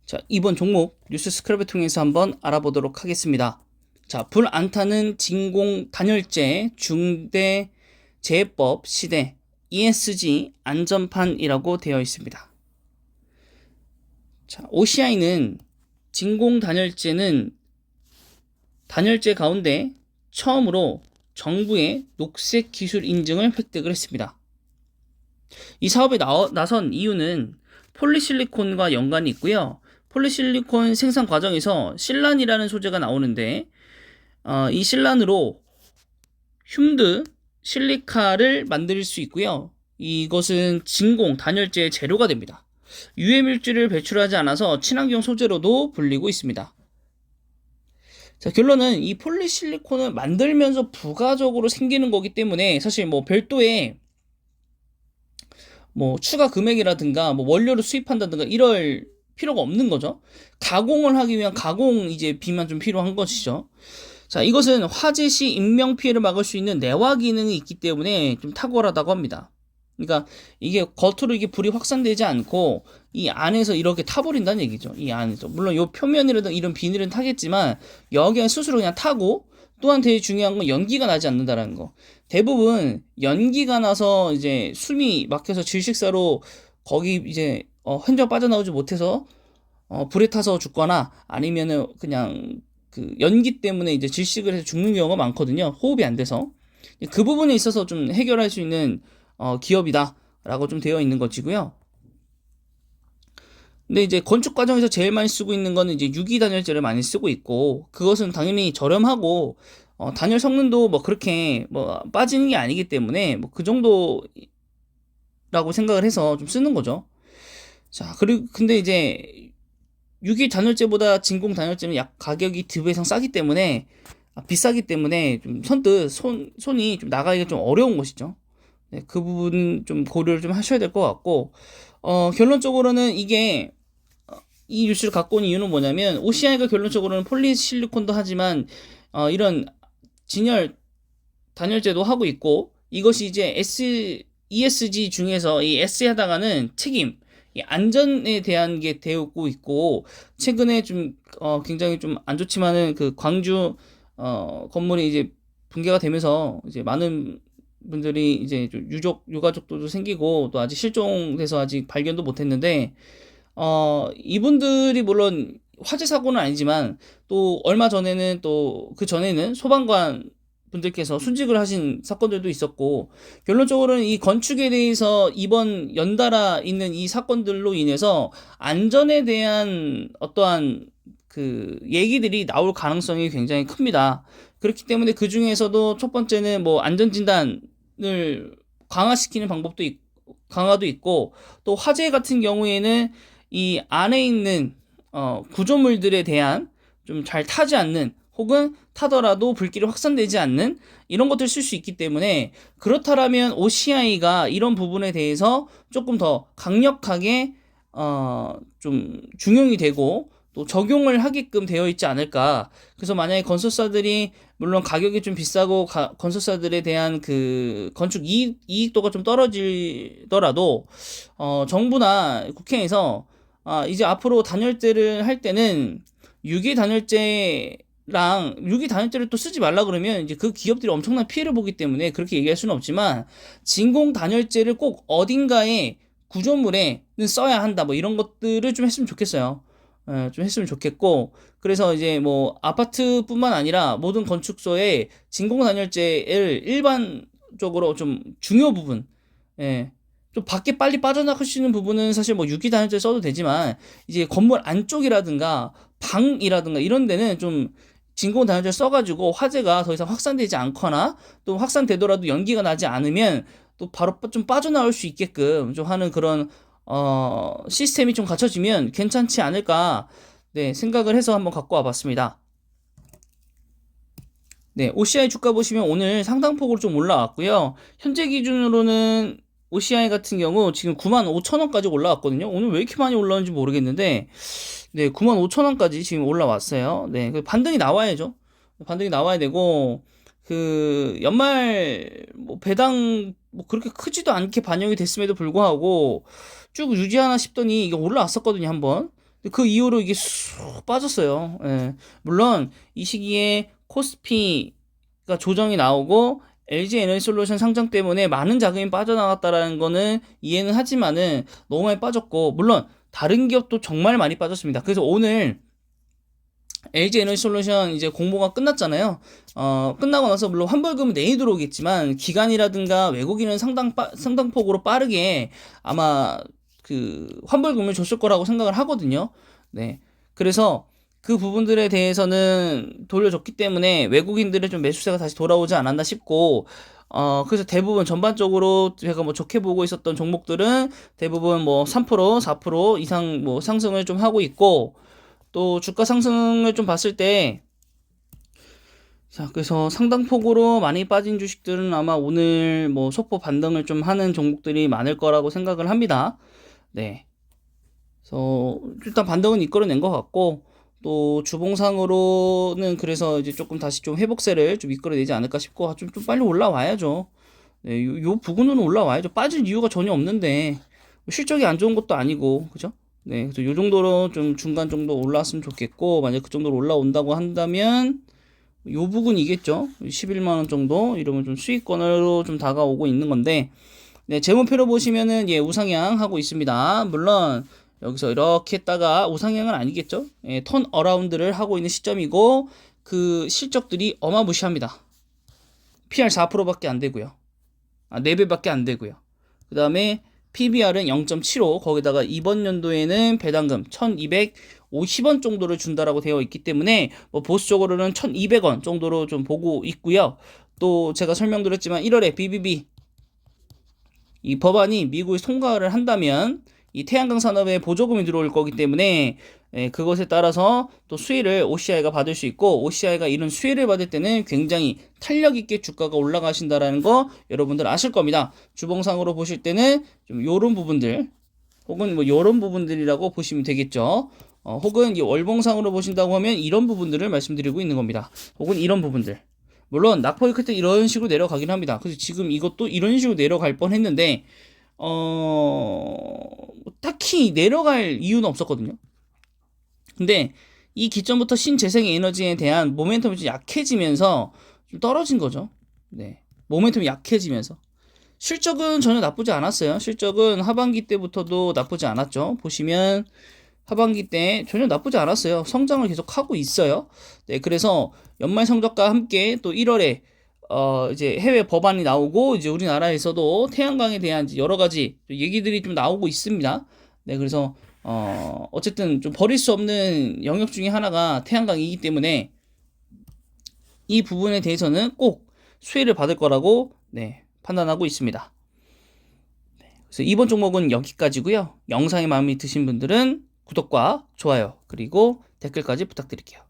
자, 이번 종목 뉴스 스크랩을 통해서 한번 알아보도록 하겠습니다. 자, 불 안 타는 진공 단열재 중대 재해법 시대 ESG 안전판이라고 되어 있습니다. 자, OCI는 진공 단열재는 단열재 가운데 처음으로 정부의 녹색 기술 인증을 획득을 했습니다. 이 사업에 나선 이유는 폴리실리콘과 연관이 있고요. 폴리실리콘 생산 과정에서 실란이라는 소재가 나오는데 이 실란으로 흉드 실리카를 만들 수 있고요. 이것은 진공 단열재의 재료가 됩니다. 유해 물질을 배출하지 않아서 친환경 소재로도 불리고 있습니다. 자, 결론은 이 폴리실리콘을 만들면서 부가적으로 생기는 거기 때문에 사실 뭐 별도의 뭐 추가 금액이라든가 뭐 원료를 수입한다든가 이럴 필요가 없는 거죠. 가공을 하기 위한 가공 이제 비만 좀 필요한 것이죠. 자, 이것은 화재 시 인명 피해를 막을 수 있는 내화 기능이 있기 때문에 좀 탁월하다고 합니다. 그러니까 이게 겉으로 이게 불이 확산되지 않고 이 안에서 이렇게 타버린다는 얘기죠. 이 안에서 물론 요 표면이라든 이런 비닐은 타겠지만 여기는 스스로 그냥 타고, 또한 되게 중요한 건 연기가 나지 않는다라는 거. 대부분 연기가 나서 이제 숨이 막혀서 질식사로 거기 이제 현장 빠져나오지 못해서 불에 타서 죽거나 아니면은 그냥 그 연기 때문에 이제 질식을 해서 죽는 경우가 많거든요. 호흡이 안 돼서. 그 부분에 있어서 좀 해결할 수 있는 기업이다라고 좀 되어 있는 것이고요. 근데 이제 건축 과정에서 제일 많이 쓰고 있는 거는 이제 유기 단열재를 많이 쓰고 있고, 그것은 당연히 저렴하고 단열 성능도 뭐 그렇게 뭐 빠지는 게 아니기 때문에 뭐 그 정도라고 생각을 해서 좀 쓰는 거죠. 자, 그리고 근데 이제 유기 단열재보다 진공 단열재는 약 가격이 2배 이상 싸기 때문에 비싸기 때문에 좀 선뜻 손이 좀 나가기가 좀 어려운 것이죠. 네, 그 부분 좀 고려를 좀 하셔야 될 것 같고, 결론적으로는 이게 이 뉴스를 갖고 온 이유는 뭐냐면, OCI가 결론적으로는 폴리실리콘도 하지만 이런 진열 단열재도 하고 있고, 이것이 이제 ESG 중에서 이 S에 해당하는 책임, 이 안전에 대한 게 되고 있고, 최근에 좀 굉장히 좀 안 좋지만은 그 광주 건물이 이제 붕괴가 되면서 이제 많은 분들이 이제 좀 유가족도 생기고 또 아직 실종돼서 아직 발견도 못했는데, 이분들이 물론 화재 사고는 아니지만 또 얼마 전에는 또 그 전에는 소방관 분들께서 순직을 하신 사건들도 있었고, 결론적으로는 이 건축에 대해서 이번 연달아 있는 이 사건들로 인해서 안전에 대한 어떠한 그 얘기들이 나올 가능성이 굉장히 큽니다. 그렇기 때문에 그 중에서도 첫 번째는 뭐 안전진단을 강화시키는 강화도 있고, 또 화재 같은 경우에는 이 안에 있는 구조물들에 대한 좀 잘 타지 않는, 혹은 타더라도 불길이 확산되지 않는 이런 것들을 쓸 수 있기 때문에, 그렇다면 OCI가 이런 부분에 대해서 조금 더 강력하게 좀 중용이 되고 또 적용을 하게끔 되어 있지 않을까. 그래서 만약에 건설사들이 물론 가격이 좀 비싸고 건설사들에 대한 그 건축 이익도가 좀 떨어지더라도 정부나 국회에서 이제 앞으로 단열재를 할 때는 유기 단열재를 또 쓰지 말라 그러면 이제 그 기업들이 엄청난 피해를 보기 때문에 그렇게 얘기할 수는 없지만, 진공 단열재를 꼭 어딘가에 구조물에는 써야 한다 뭐 이런 것들을 좀 했으면 좋겠어요. 좀 했으면 좋겠고, 그래서 이제 뭐 아파트뿐만 아니라 모든 건축소에 진공 단열재를 일반적으로 좀 중요 부분, 예, 좀 밖에 빨리 빠져나갈 수 있는 부분은 사실 뭐 유기 단열재 써도 되지만, 이제 건물 안쪽이라든가 방이라든가 이런 데는 좀 진공 단열재 써가지고 화재가 더 이상 확산되지 않거나, 또 확산되더라도 연기가 나지 않으면 또 바로 좀 빠져나올 수 있게끔 좀 하는 그런 시스템이 좀 갖춰지면 괜찮지 않을까, 네, 생각을 해서 한번 갖고 와봤습니다. 네, OCI 주가 보시면 오늘 상당폭으로 좀 올라왔고요. 현재 기준으로는 OCI 같은 경우 지금 95,000원까지 올라왔거든요. 오늘 왜 이렇게 많이 올라오는지 모르겠는데, 네, 95,000원까지 지금 올라왔어요. 네, 그 반등이 나와야죠. 반등이 나와야 되고, 그 연말 뭐 배당 뭐 그렇게 크지도 않게 반영이 됐음에도 불구하고 쭉 유지하나 싶더니 이게 올라왔었거든요, 한번. 그 이후로 이게 쑥 빠졌어요. 예. 물론 이 시기에 코스피가 조정이 나오고 LG 에너지솔루션 상장 때문에 많은 자금이 빠져나갔다라는 거는 이해는 하지만은 너무 많이 빠졌고, 물론 다른 기업도 정말 많이 빠졌습니다. 그래서 오늘 LG 에너지솔루션 이제 공모가 끝났잖아요. 끝나고 나서 물론 환불금은 내일 들어오겠지만 기관이라든가 외국인은 상당폭으로 빠르게 아마 그 환불금을 줬을 거라고 생각을 하거든요. 네. 그래서 그 부분들에 대해서는 돌려줬기 때문에 외국인들의 좀 매수세가 다시 돌아오지 않았나 싶고, 그래서 대부분 전반적으로 제가 뭐 좋게 보고 있었던 종목들은 대부분 뭐 3%, 4% 이상 뭐 상승을 좀 하고 있고, 또 주가 상승을 좀 봤을 때, 자, 그래서 상당폭으로 많이 빠진 주식들은 아마 오늘 뭐 소폭 반등을 좀 하는 종목들이 많을 거라고 생각을 합니다. 네. 그래서 일단 반등은 이끌어낸 것 같고, 또 주봉상으로는 그래서 이제 조금 다시 좀 회복세를 좀 이끌어내지 않을까 싶고, 좀 빨리 올라와야죠. 네, 요 부근은 올라와야죠. 빠질 이유가 전혀 없는데, 실적이 안 좋은 것도 아니고, 그죠? 네, 그래서 요 정도로 좀 중간 정도 올라왔으면 좋겠고, 만약 그 정도로 올라온다고 한다면, 요 부근이겠죠? 11만원 정도? 이러면 좀 수익권으로 좀 다가오고 있는 건데, 네, 제목표로 보시면은, 예, 우상향 하고 있습니다. 물론, 여기서 이렇게 했다가 우상향은 아니겠죠? 예, 턴 어라운드를 하고 있는 시점이고, 그 실적들이 어마무시합니다. PR 4%밖에 안 되고요. 4배밖에 안 되고요. 그 다음에 PBR은 0.75, 거기다가 이번 연도에는 배당금 1250원 정도를 준다라고 되어 있기 때문에 뭐 보수적으로는 1200원 정도로 좀 보고 있고요. 또 제가 설명드렸지만 1월에 BBB 이 법안이 미국에 통과를 한다면 이 태양광 산업에 보조금이 들어올 거기 때문에, 그것에 따라서 또 수혜를 OCI가 받을 수 있고, OCI가 이런 수혜를 받을 때는 굉장히 탄력 있게 주가가 올라가신다라는 거 여러분들 아실 겁니다. 주봉상으로 보실 때는 좀 요런 부분들, 혹은 뭐 요런 부분들이라고 보시면 되겠죠. 혹은 이 월봉상으로 보신다고 하면 이런 부분들을 말씀드리고 있는 겁니다. 혹은 이런 부분들. 물론 낙폭이 클 때 이런 식으로 내려가긴 합니다. 그래서 지금 이것도 이런 식으로 내려갈 뻔했는데, 딱히 내려갈 이유는 없었거든요. 근데 이 기점부터 신재생 에너지에 대한 모멘텀이 좀 약해지면서 좀 떨어진 거죠. 네, 모멘텀이 약해지면서 실적은 전혀 나쁘지 않았어요. 실적은 하반기 때부터도 나쁘지 않았죠. 보시면 하반기 때 전혀 나쁘지 않았어요. 성장을 계속 하고 있어요. 네, 그래서 연말 성적과 함께 또 1월에 이제 해외 법안이 나오고, 이제 우리나라에서도 태양광에 대한 여러 가지 얘기들이 좀 나오고 있습니다. 네, 그래서 어쨌든 좀 버릴 수 없는 영역 중에 하나가 태양광이기 때문에 이 부분에 대해서는 꼭 수혜를 받을 거라고, 네, 판단하고 있습니다. 그래서 이번 종목은 여기까지고요. 영상이 마음에 드신 분들은 구독과 좋아요, 그리고 댓글까지 부탁드릴게요.